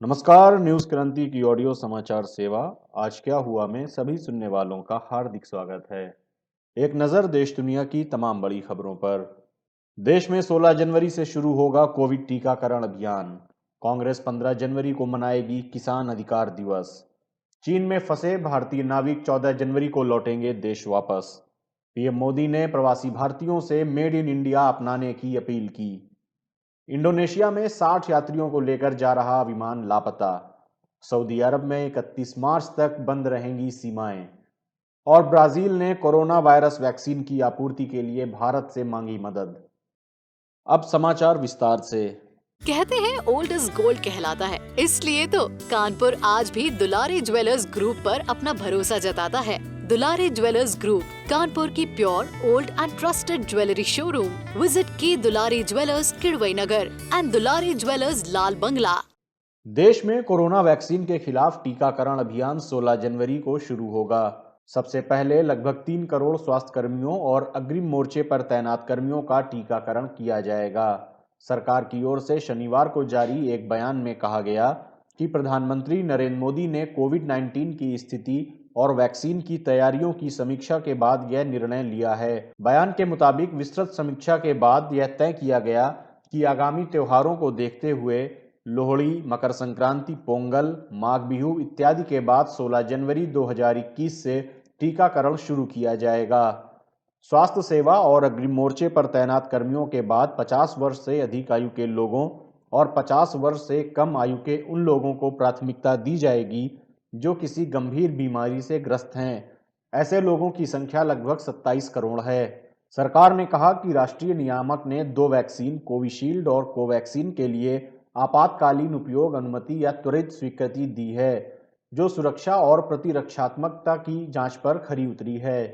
नमस्कार, न्यूज़ क्रांति की ऑडियो समाचार सेवा। आज क्या हुआ में सभी सुनने वालों का हार्दिक स्वागत है। एक नज़र देश दुनिया की तमाम बड़ी खबरों पर। देश में 16 जनवरी से शुरू होगा कोविड टीकाकरण अभियान। कांग्रेस 15 जनवरी को मनाएगी किसान अधिकार दिवस। चीन में फंसे भारतीय नाविक 14 जनवरी को लौटेंगे देश वापस। पीएम मोदी ने प्रवासी भारतीयों से मेड इन इंडिया अपनाने की अपील की। इंडोनेशिया में 60 यात्रियों को लेकर जा रहा विमान लापता। सऊदी अरब में 31 मार्च तक बंद रहेंगी सीमाएं। और ब्राजील ने कोरोना वायरस वैक्सीन की आपूर्ति के लिए भारत से मांगी मदद। अब समाचार विस्तार से। कहते हैं ओल्ड इज गोल्ड कहलाता है, इसलिए तो कानपुर आज भी दुलारी ज्वेलर्स ग्रुप पर अपना भरोसा जताता है। दुलारी ज्वेलर्स ग्रुप कानपुर की pure old and trusted jewellery showroom. Visit की Dulari jewellers Kidwai Nagar and Dulari jewellers Lal Bangla. देश में कोरोना वैक्सीन के खिलाफ टीकाकरण अभियान 16 जनवरी को शुरू होगा। सबसे पहले लगभग 3 करोड़ स्वास्थ्य कर्मियों और अग्रिम मोर्चे पर तैनात कर्मियों का टीकाकरण किया जाएगा। सरकार की ओर से शनिवार को जारी एक बयान में कहा गया कि प्रधानमंत्री नरेंद्र मोदी ने कोविड-19 की स्थिति और वैक्सीन की तैयारियों की समीक्षा के बाद यह निर्णय लिया है। बयान के मुताबिक विस्तृत समीक्षा के बाद यह तय किया गया कि आगामी त्योहारों को देखते हुए लोहड़ी, मकर संक्रांति, पोंगल, माघ बिहू इत्यादि के बाद 16 जनवरी 2021 से टीकाकरण शुरू किया जाएगा। स्वास्थ्य सेवा और अग्रिम मोर्चे पर तैनात कर्मियों के बाद 50 वर्ष से अधिक आयु के लोगों और 50 वर्ष से कम आयु के उन लोगों को प्राथमिकता दी जाएगी जो किसी गंभीर बीमारी से ग्रस्त हैं। ऐसे लोगों की संख्या लगभग 27 करोड़ है। सरकार ने कहा कि राष्ट्रीय नियामक ने 2 वैक्सीन कोविशील्ड और कोवैक्सीन के लिए आपातकालीन उपयोग अनुमति या त्वरित स्वीकृति दी है, जो सुरक्षा और प्रतिरक्षात्मकता की जांच पर खरी उतरी है।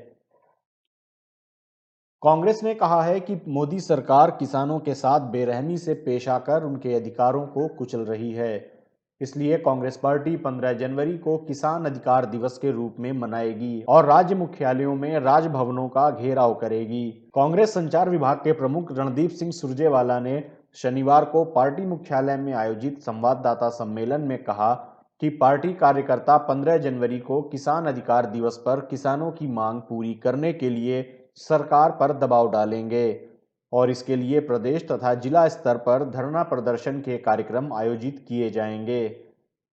कांग्रेस ने कहा है कि मोदी सरकार किसानों के साथ बेरहमी से पेश आकर उनके अधिकारों को कुचल रही है। इसलिए कांग्रेस पार्टी 15 जनवरी को किसान अधिकार दिवस के रूप में मनाएगी और राज्य मुख्यालयों में राजभवनों का घेराव करेगी। कांग्रेस संचार विभाग के प्रमुख रणदीप सिंह सुरजेवाला ने शनिवार को पार्टी मुख्यालय में आयोजित संवाददाता सम्मेलन में कहा कि पार्टी कार्यकर्ता 15 जनवरी को किसान अधिकार दिवस पर किसानों की मांग पूरी करने के लिए सरकार पर दबाव डालेंगे और इसके लिए प्रदेश तथा जिला स्तर पर धरना प्रदर्शन के कार्यक्रम आयोजित किए जाएंगे।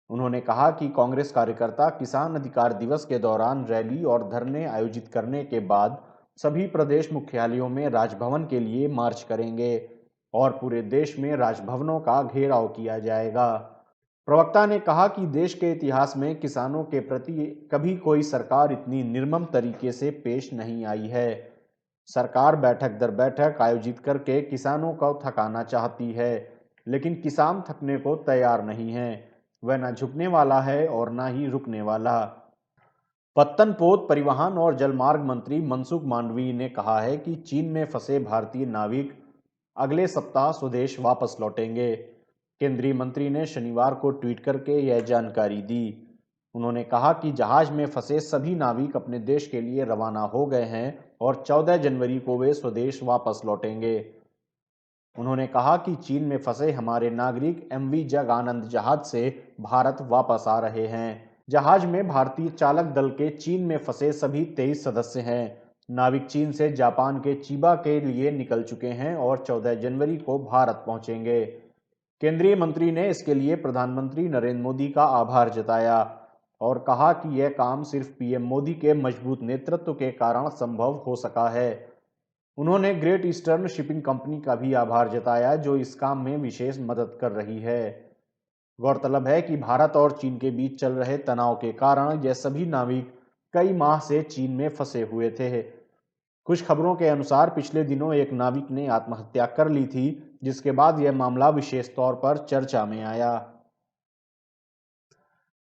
उन्होंने कहा कि कांग्रेस कार्यकर्ता किसान अधिकार दिवस के दौरान रैली और धरने आयोजित करने के बाद सभी प्रदेश मुख्यालयों में राजभवन के लिए मार्च करेंगे और पूरे देश में राजभवनों का घेराव किया जाएगा। प्रवक्ता ने कहा कि देश के इतिहास में किसानों के प्रति कभी कोई सरकार इतनी निर्मम तरीके से पेश नहीं आई है। सरकार बैठक दर बैठक आयोजित करके किसानों को थकाना चाहती है, लेकिन किसान थकने को तैयार नहीं है। वह ना झुकने वाला है और ना ही रुकने वाला। पत्तनपोत परिवहन और जलमार्ग मंत्री मनसुख मांडवीय ने कहा है कि चीन में फंसे भारतीय नाविक अगले सप्ताह स्वदेश वापस लौटेंगे। केंद्रीय मंत्री ने शनिवार को ट्वीट करके यह जानकारी दी। उन्होंने कहा कि जहाज में फंसे सभी नाविक अपने देश के लिए रवाना हो गए हैं और 14 जनवरी को वे स्वदेश वापस लौटेंगे। उन्होंने कहा कि चीन में फंसे हमारे नागरिक एमवी जग आनंद जहाज से भारत वापस आ रहे हैं। जहाज में भारतीय चालक दल के चीन में फंसे सभी 23 सदस्य हैं। नाविक चीन से जापान के चिबा के लिए निकल चुके हैं और 14 जनवरी को भारत पहुंचेंगे। केंद्रीय मंत्री ने इसके लिए प्रधानमंत्री नरेंद्र मोदी का आभार जताया और कहा कि यह काम सिर्फ पीएम मोदी के मजबूत नेतृत्व के कारण संभव हो सका है। उन्होंने ग्रेट ईस्टर्न शिपिंग कंपनी का भी आभार जताया जो इस काम में विशेष मदद कर रही है। गौरतलब है कि भारत और चीन के बीच चल रहे तनाव के कारण यह सभी नाविक कई माह से चीन में फंसे हुए थे। कुछ खबरों के अनुसार पिछले दिनों एक नाविक ने आत्महत्या कर ली थी, जिसके बाद यह मामला विशेष तौर पर चर्चा में आया।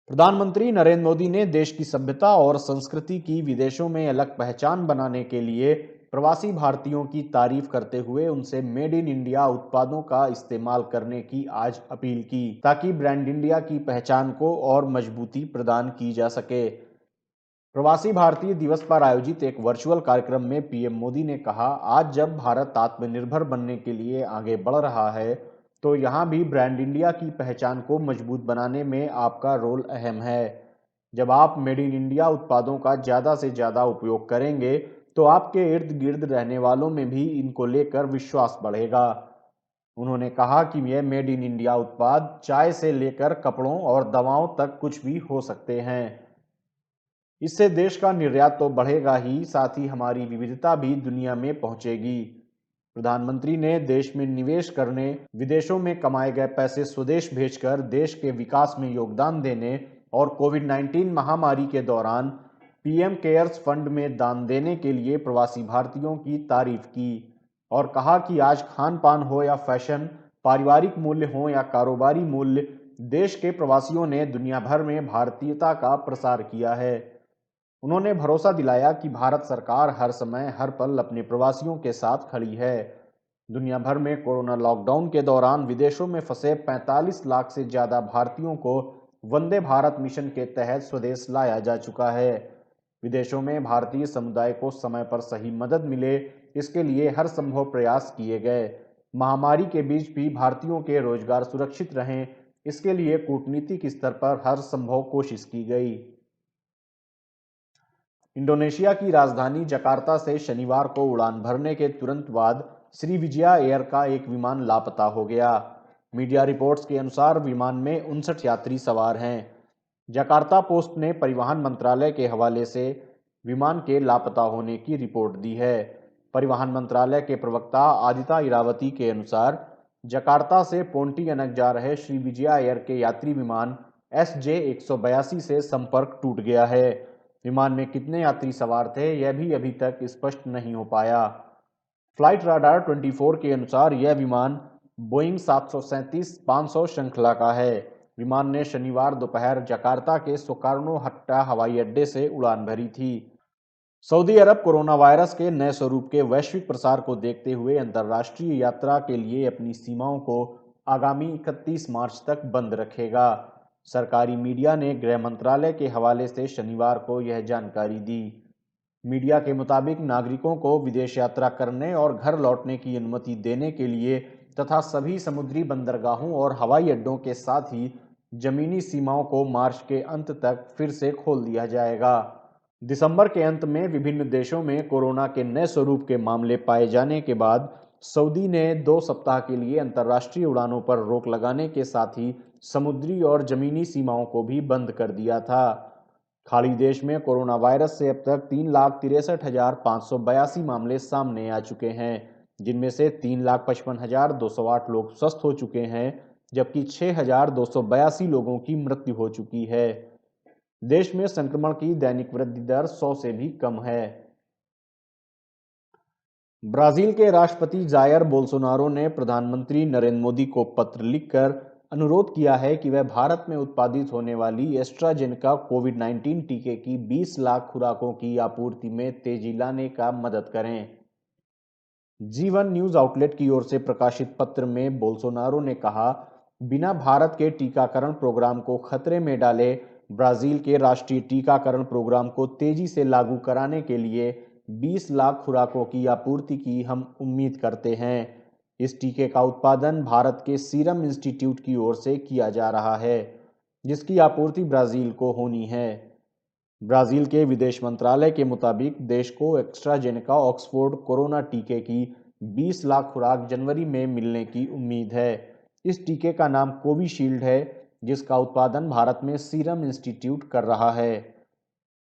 प्रधानमंत्री नरेंद्र मोदी ने देश की सभ्यता और संस्कृति की विदेशों में अलग पहचान बनाने के लिए प्रवासी भारतीयों की तारीफ करते हुए उनसे मेड इन इंडिया उत्पादों का इस्तेमाल करने की आज अपील की, ताकि ब्रांड इंडिया की पहचान को और मजबूती प्रदान की जा सके। प्रवासी भारतीय दिवस पर आयोजित एक वर्चुअल कार्यक्रम में पीएम मोदी ने कहा, आज जब भारत आत्मनिर्भर बनने के लिए आगे बढ़ रहा है, तो यहाँ भी ब्रांड इंडिया की पहचान को मजबूत बनाने में आपका रोल अहम है। जब आप मेड इन इंडिया उत्पादों का ज़्यादा से ज़्यादा उपयोग करेंगे तो आपके इर्द गिर्द रहने वालों में भी इनको लेकर विश्वास बढ़ेगा। उन्होंने कहा कि यह मेड इन इंडिया उत्पाद चाय से लेकर कपड़ों और दवाओं तक कुछ भी हो सकते हैं। इससे देश का निर्यात तो बढ़ेगा ही, साथ ही हमारी विविधता भी दुनिया में पहुंचेगी। प्रधानमंत्री ने देश में निवेश करने, विदेशों में कमाए गए पैसे स्वदेश भेजकर देश के विकास में योगदान देने और कोविड-19 महामारी के दौरान पीएम केयर्स फंड में दान देने के लिए प्रवासी भारतीयों की तारीफ की और कहा कि आज खान पान हो या फैशन, पारिवारिक मूल्य हो या कारोबारी मूल्य, देश के प्रवासियों ने दुनिया भर में भारतीयता का प्रसार किया है। उन्होंने भरोसा दिलाया कि भारत सरकार हर समय हर पल अपने प्रवासियों के साथ खड़ी है। दुनिया भर में कोरोना लॉकडाउन के दौरान विदेशों में फंसे 45 लाख से ज्यादा भारतीयों को वंदे भारत मिशन के तहत स्वदेश लाया जा चुका है। विदेशों में भारतीय समुदाय को समय पर सही मदद मिले, इसके लिए हर संभव प्रयास किए गए। महामारी के बीच भी भारतीयों के रोजगार सुरक्षित रहें, इसके लिए कूटनीतिक स्तर पर हर संभव कोशिश की गई। इंडोनेशिया की राजधानी जकार्ता से शनिवार को उड़ान भरने के तुरंत बाद श्रीविजया एयर का एक विमान लापता हो गया। मीडिया रिपोर्ट्स के अनुसार विमान में 59 यात्री सवार हैं। जकार्ता पोस्ट ने परिवहन मंत्रालय के हवाले से विमान के लापता होने की रिपोर्ट दी है। परिवहन मंत्रालय के प्रवक्ता आदित्य इरावती के अनुसार जकार्ता से पोंटियानक जा रहे श्रीविजया एयर के यात्री विमान SJ-182 से संपर्क टूट गया है। विमान में कितने यात्री सवार थे यह भी अभी तक स्पष्ट नहीं हो पाया। फ्लाइट राडार 24 के अनुसार यह विमान बोइंग 737-500 श्रृंखला का है। विमान ने शनिवार दोपहर जकार्ता के सोकार्नो हट्टा हवाई अड्डे से उड़ान भरी थी। सऊदी अरब कोरोना वायरस के नए स्वरूप के वैश्विक प्रसार को देखते हुए अंतर्राष्ट्रीय यात्रा के लिए अपनी सीमाओं को आगामी 31 मार्च तक बंद रखेगा। सरकारी मीडिया ने गृह मंत्रालय के हवाले से शनिवार को यह जानकारी दी। मीडिया के मुताबिक नागरिकों को विदेश यात्रा करने और घर लौटने की अनुमति देने के लिए तथा सभी समुद्री बंदरगाहों और हवाई अड्डों के साथ ही जमीनी सीमाओं को मार्च के अंत तक फिर से खोल दिया जाएगा। दिसंबर के अंत में विभिन्न देशों में कोरोना के नए स्वरूप के मामले पाए जाने के बाद सऊदी ने 2 सप्ताह के लिए अंतर्राष्ट्रीय उड़ानों पर रोक लगाने के साथ ही समुद्री और जमीनी सीमाओं को भी बंद कर दिया था। खाड़ी देश में कोरोना वायरस से अब तक 3,63,582 मामले सामने आ चुके हैं, जिनमें से 3,55,208 लोग स्वस्थ हो चुके हैं, जबकि 6,282 लोगों की मृत्यु हो चुकी है। देश में संक्रमण की दैनिक वृद्धि दर 100 से भी कम है। ब्राजील के राष्ट्रपति जायर बोल्सोनारो ने प्रधानमंत्री नरेंद्र मोदी को पत्र लिखकर अनुरोध किया है कि वह भारत में उत्पादित होने वाली एस्ट्राजेनेका कोविड-19 टीके की 20 लाख खुराकों की आपूर्ति में तेजी लाने का मदद करें। जीवन न्यूज आउटलेट की ओर से प्रकाशित पत्र में बोल्सोनारो ने कहा, बिना भारत के टीकाकरण प्रोग्राम को खतरे में डाले ब्राजील के राष्ट्रीय टीकाकरण प्रोग्राम को तेजी से लागू कराने के लिए 20 लाख खुराकों की आपूर्ति की हम उम्मीद करते हैं। इस टीके का उत्पादन भारत के सीरम इंस्टीट्यूट की ओर से किया जा रहा है, जिसकी आपूर्ति ब्राजील को होनी है। ब्राजील के विदेश मंत्रालय के मुताबिक देश को एस्ट्राजेनेका ऑक्सफोर्ड कोरोना टीके की 20 लाख खुराक जनवरी में मिलने की उम्मीद है। इस टीके का नाम कोविशील्ड है, जिसका उत्पादन भारत में सीरम इंस्टीट्यूट कर रहा है।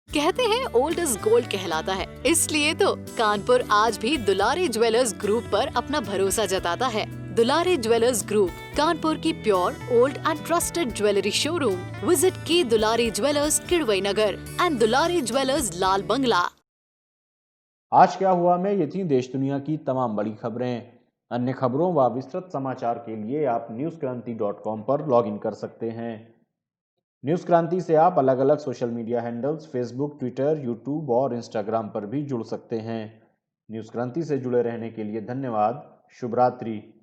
कहते हैं ओल्ड इज गोल्ड कहलाता है, इसलिए तो कानपुर आज भी दुलारी ज्वेलर्स ग्रुप पर अपना भरोसा जताता है। दुलारी ज्वेलर्स ग्रुप, कानपुर की pure old and trusted jewellery showroom. Visit की Dulari jewellers Kidwai Nagar and Dulari jewellers Lal Bangla. आज क्या हुआ में ये थी देश दुनिया की तमाम बड़ी खबरें। अन्य खबरों व विस्तृत समाचार के लिए आप newskranti.com पर लॉगिन कर सकते हैं। न्यूज क्रांति से आप अलग अलग social media handles Facebook, Twitter, YouTube और इंस्टाग्राम पर भी जुड़ सकते हैं। न्यूज क्रांति से जुड़े रहने के लिए धन्यवाद। शुभ रात्रि।